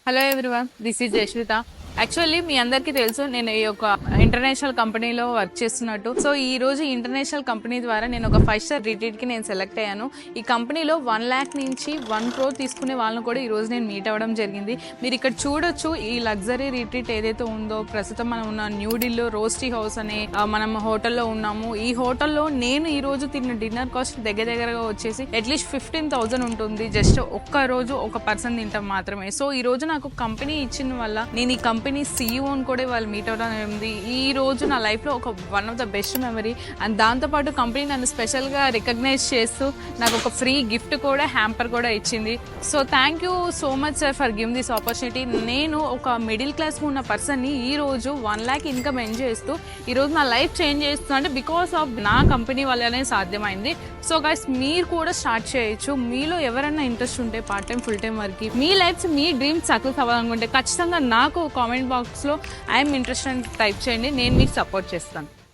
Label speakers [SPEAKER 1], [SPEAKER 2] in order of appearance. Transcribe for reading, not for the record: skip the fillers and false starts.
[SPEAKER 1] Hello everyone, this is Yashwitha. Actually మీ అందరికీ తెలుసు నేను ఈ యొక్క ఇంటర్నేషనల్ కంపెనీలో వర్క్ చేస్తున్నట్టు. సో ఈ రోజు ఇంటర్నేషనల్ కంపెనీ ద్వారా నేను ఒక 5 స్టార్ రిట్రీట్కి నేను సెలెక్ట్ అయ్యాను. ఈ కంపెనీలో 1 lakh నుంచి 1 crore తీసుకునే వాళ్ళని కూడా ఈ రోజు నేను మీట్ అవ్వడం జరిగింది. మీరు ఇక్కడ చూడొచ్చు ఈ లగ్జరీ రిట్రీట్ ఏదైతే ఉందో, ప్రస్తుతం మనం ఉన్న న్యూ ఢిల్లీలో రోస్టీ హౌస్ అనే మనం హోటల్లో ఉన్నాము. ఈ హోటల్లో నేను ఈ రోజు తిన్న డిన్నర్ కాస్ట్ దగ్గరగా వచ్చేసి అట్లీస్ట్ 15,000 ఉంటుంది. జస్ట్ ఒక్క రోజు ఒక పర్సన్ తింటాం మాత్రమే. సో ఈ రోజు నాకు కంపెనీ ఇచ్చిన వల్ల నేను ఈ కంపెనీ సీఈఓని కూడా వాళ్ళు మీట్ అవ్వడం ఉంది. ఈ రోజు నా లైఫ్లో ఒక one of the best memory. And దాంతోపాటు కంపెనీ నన్ను స్పెషల్గా రికగ్నైజ్ చేస్తూ నాకు ఒక ఫ్రీ గిఫ్ట్ కూడా, హ్యాంపర్ కూడా ఇచ్చింది. So thank you so much sir for giving this opportunity. నేను ఒక మిడిల్ క్లాస్ ఉన్న పర్సన్ని ఈ రోజు 1 lakh ఇన్కమ్ ఎర్న్ చేస్తూ ఈరోజు నా లైఫ్ చేంజ్ చేస్తున్నా అంటే బికాస్ ఆఫ్ నా కంపెనీ వల్లనే సాధ్యమైంది. సో గైస్, మీరు కూడా స్టార్ట్ చేయొచ్చు. మీలో ఎవరైనా ఇంట్రెస్ట్ ఉంటే part time, full time work, మీ లైఫ్, మీ డ్రీమ్స్ సక్సెస్ అవ్వాలనుకుంటే ఖచ్చితంగా నాకు కామెంట్ బాక్స్లో ఐఎమ్ ఇంట్రెస్టెడ్ టైప్ చేయండి. నేను మీకు సపోర్ట్ చేస్తాను.